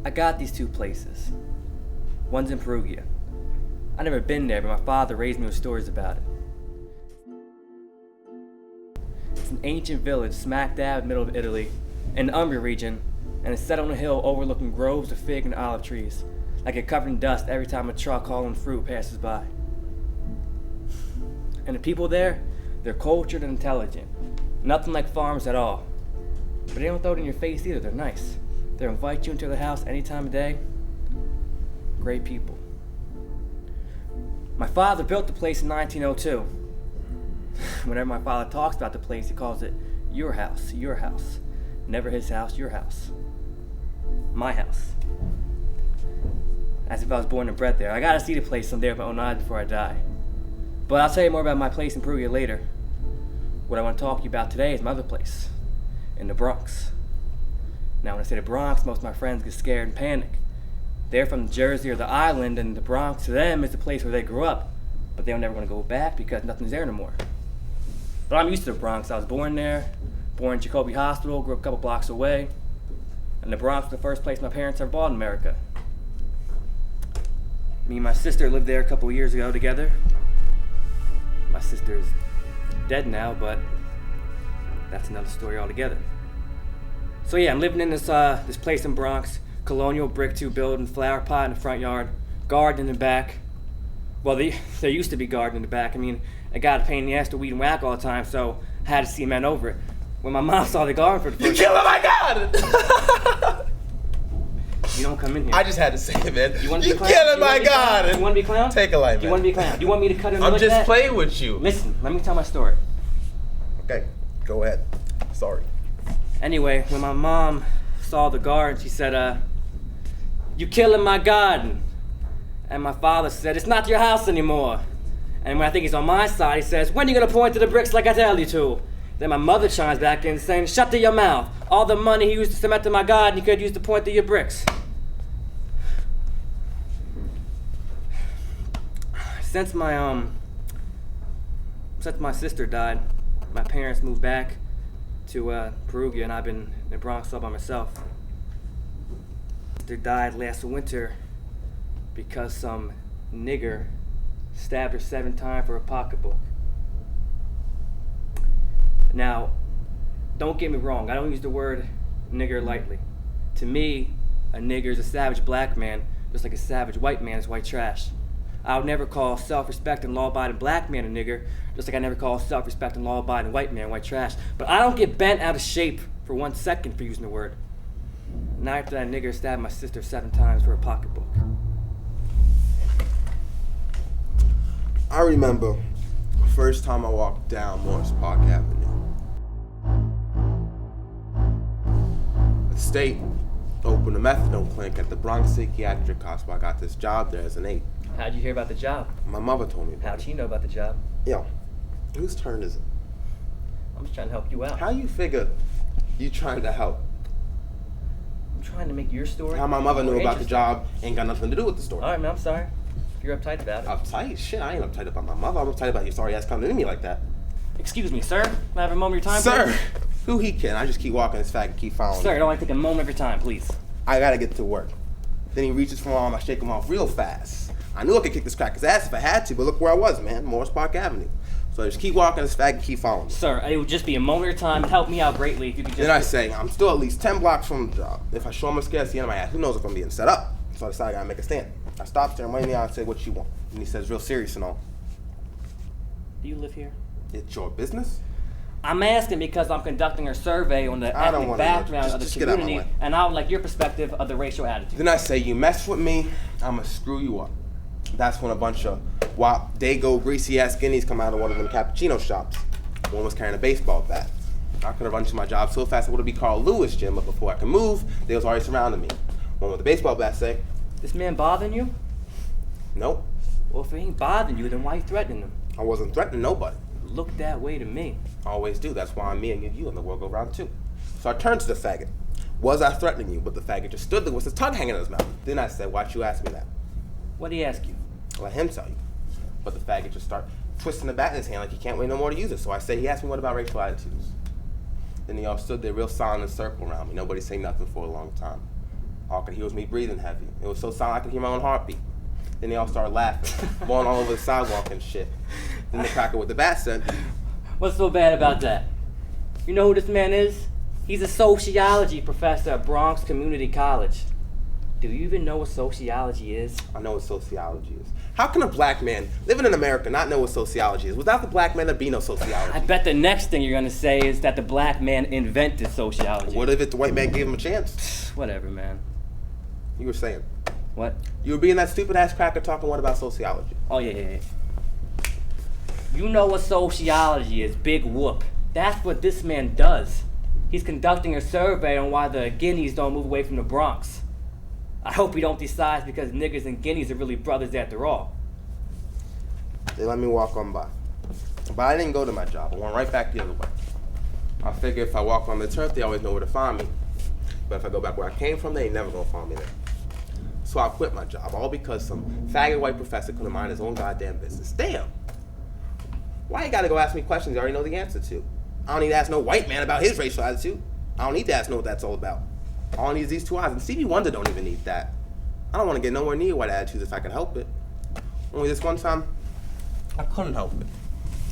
I got these two places. One's in Perugia. I've never been there, but my father raised me with stories about it. It's an ancient village smack dab in the middle of Italy, in the Umbria region, and it's set on a hill overlooking groves of fig and olive trees, like it's covered in dust every time a truck hauling fruit passes by. And the people there, they're cultured and intelligent. Nothing like farmers at all. But they don't throw it in your face either, they're nice. They'll invite you into their house any time of day. Great people. My father built the place in 1902. Whenever my father talks about the place, he calls it your house, your house. Never his house, your house. My house. As if I was born and bred there. I gotta see the place someday with my own eyes before I die. But I'll tell you more about my place in Perugia later. What I want to talk to you about today is my other place, in the Bronx. Now when I say the Bronx, most of my friends get scared and panic. They're from Jersey or the island, and the Bronx to them is the place where they grew up. But they don't ever want to go back because nothing's there anymore. But I'm used to the Bronx. I was born there, born in Jacoby Hospital, grew up a couple blocks away. And the Bronx was the first place my parents ever bought in America. Me and my sister lived there a couple years ago together. My sister's dead now, but that's another story altogether. So yeah, I'm living in this place in Bronx, colonial brick 2 building, flower pot in the front yard, garden in the back. Well, there used to be garden in the back. I mean, I got a pain in the ass to weed and whack all the time, so I had to cement over it. When my mom saw the garden for the first time... You killing my garden! You don't come in here. I just had to say it, man. You want to be a clown? Killing my garden! You want to be a clown? Take a light, man. You want to be a clown? Do you want me to cut it like that? I'm just playing with you. Listen, let me tell my story. Okay, go ahead. Sorry. Anyway, when my mom saw the garden, she said, you killing my garden. And my father said, it's not your house anymore. And when I think he's on my side, he says, when are you going to point to the bricks like I tell you to? Then my mother chimes back in saying, shut to your mouth. All the money he used to cement to my garden, he could use to point to your bricks. Since my sister died, my parents moved back to Perugia, and I've been in the Bronx all by myself. My sister died last winter because some nigger stabbed her 7 times for a pocketbook. Now, don't get me wrong, I don't use the word nigger lightly. To me, a nigger is a savage black man, just like a savage white man is white trash. I would never call self-respecting, law-abiding black man a nigger, just like I never call self-respecting, law-abiding white man white trash. But I don't get bent out of shape for 1 second for using the word. Not after that nigger stabbed my sister 7 times for a pocketbook. I remember the first time I walked down Morris Park Avenue. The state opened a methadone clinic at the Bronx Psychiatric Hospital. I got this job there as an aide. How'd you hear about the job? My mother told me about How'd she know about the job? Yo, whose turn is it? I'm just trying to help you out. How you figure you trying to help? I'm trying to make your story. How my mother knew about the job ain't got nothing to do with the story. All right, man, I'm sorry. If you're uptight about it. Uptight? Shit, I ain't uptight about my mother. I'm uptight about your sorry ass coming to me like that. Excuse me, sir. Can I have a moment of your time, sir, please? Who he can? I just keep walking this fag and keep following Sir, him. don't I take a moment of your time, please? I gotta get to work. Then he reaches for my arm, I shake him off real fast. I knew I could kick this cracker's ass if I had to, but look where I was, man. Morris Park Avenue. So I just keep walking this fag and keep following him. Sir, it would just be a moment of your time. Help me out greatly if you could just... Then I say, I'm still at least 10 blocks from the job. If I show him a scare at the end of my ass, who knows if I'm being set up? So I decide I gotta make a stand. I stop, stare him right in the eye and say, what you want? And he says, real serious and all. Do you live here? It's your business? I'm asking because I'm conducting a survey on the ethnic background of the community, and I would like your perspective of the racial attitude. Then I say, you mess with me, I'ma screw you up. That's when a bunch of Dago greasy-ass guineas come out of one of them cappuccino shops. One was carrying a baseball bat. I could have run to my job so fast it would have been Carl Lewis, Jim, but before I could move, they was already surrounding me. One with the baseball bat say, this man bothering you? Nope. Well, if he ain't bothering you, then why are you threatening him? I wasn't threatening nobody. Look that way to me. I always do. That's why I'm me and you and the world go round too. So I turned to the faggot. Was I threatening you? But the faggot just stood there with his tongue hanging in his mouth. Then I said, why'd you ask me that? What'd he ask you? Let him tell you. But the faggot just started twisting the bat in his hand like he can't wait no more to use it. So I say, he asked me what about racial attitudes. Then they all stood there real silent in a circle around me. Nobody say nothing for a long time. All I could hear was me breathing heavy. It was so silent I could hear my own heartbeat. Then they all started laughing, blowing all over the sidewalk and shit. Then the cracker with the bat said, What's so bad about that? You know who this man is? He's a sociology professor at Bronx Community College. Do you even know what sociology is? I know what sociology is. How can a black man living in America not know what sociology is? Without the black man, there'd be no sociology. I bet the next thing you're gonna say is that the black man invented sociology. What if the white man gave him a chance? Whatever, man. You were saying. What? You were being that stupid ass cracker talking what about sociology? Oh, yeah. You know what sociology is, big whoop. That's what this man does. He's conducting a survey on why the Guineas don't move away from the Bronx. I hope he don't decide because niggers and Guineas are really brothers after all. They let me walk on by. But I didn't go to my job. I went right back the other way. I figure if I walk on the turf, they always know where to find me. But if I go back where I came from, they ain't never gonna find me there. So I quit my job, all because some faggot white professor couldn't mind his own goddamn business. Damn! Why you gotta go ask me questions you already know the answer to? I don't need to ask no white man about his racial attitude. I don't need to ask know what that's all about. All I need is these 2 eyes, and Stevie Wonder don't even need that. I don't want to get nowhere near white attitudes if I can help it. Only this one time, I couldn't help it.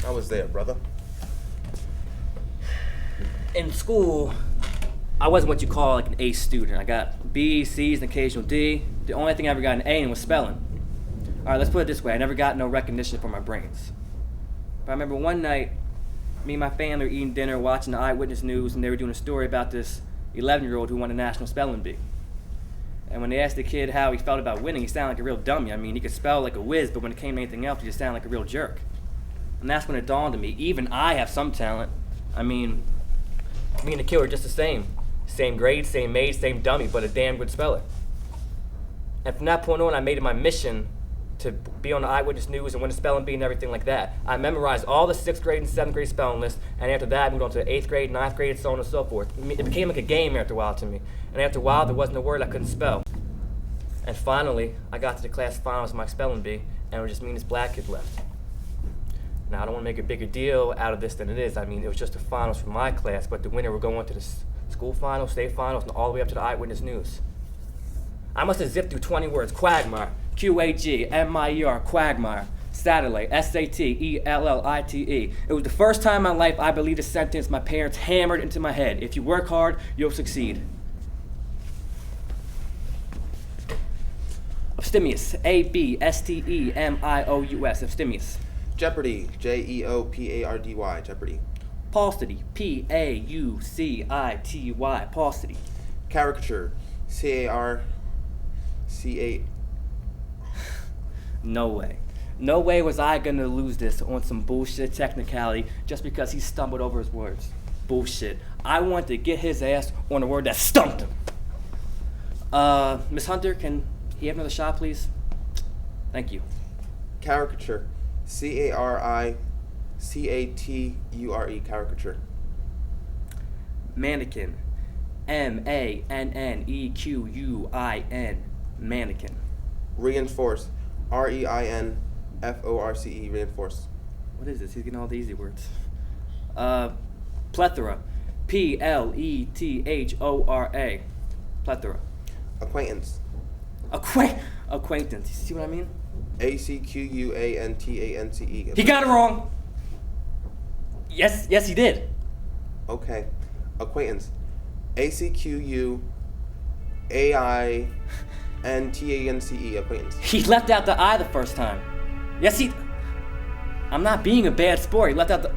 I was there, brother. In school, I wasn't what you call like an A student. I got B's, C's, and occasional D. The only thing I ever got an A in was spelling. All right, let's put it this way. I never got no recognition for my brains. But I remember one night, me and my family were eating dinner, watching the Eyewitness News, and they were doing a story about this 11-year-old who won a national spelling bee. And when they asked the kid how he felt about winning, he sounded like a real dummy. I mean, he could spell like a whiz, but when it came to anything else, he just sounded like a real jerk. And that's when it dawned on me, even I have some talent. I mean, me and the kid were just the same. Same grade, same age, same dummy, but a damn good speller. And from that point on, I made it my mission to be on the Eyewitness News and win a spelling bee and everything like that. I memorized all the 6th grade and 7th grade spelling lists, and after that I moved on to the 8th grade, 9th grade, and so on and so forth. It became like a game after a while to me. And after a while, there wasn't a word I couldn't spell. And finally, I got to the class finals of my spelling bee, and it was just me and this black kid left. Now, I don't want to make a bigger deal out of this than it is. I mean, it was just the finals for my class, but the winner would go on to the school finals, state finals, and all the way up to the Eyewitness News. I must have zipped through 20 words. Quagmire, Quagmire, quagmire, satellite, Satellite. It was the first time in my life I believed a sentence my parents hammered into my head. If you work hard, you'll succeed. Abstemious, Abstemious, abstemious. Jeopardy, Jeopardy, Jeopardy. Paucity, Paucity, paucity. Caricature, Carca. No way. No way was I gonna lose this on some bullshit technicality just because he stumbled over his words. Bullshit. I wanted to get his ass on a word that stumped him. Miss Hunter, can he have another shot, please? Thank you. Caricature, Caricature. Caricature. Mannequin, Mannequin. Mannequin. Reinforce, Reinforce, reinforce. What is this? He's getting all the easy words. Plethora, Plethora. Plethora. Acquaintance, Acquaintance. You see what I mean? Acquaintance. He got it wrong. Yes, he did. Okay. Acquaintance, Acquaintance. Acquaintance. He left out the I the first time. I'm not being a bad sport. He left out the...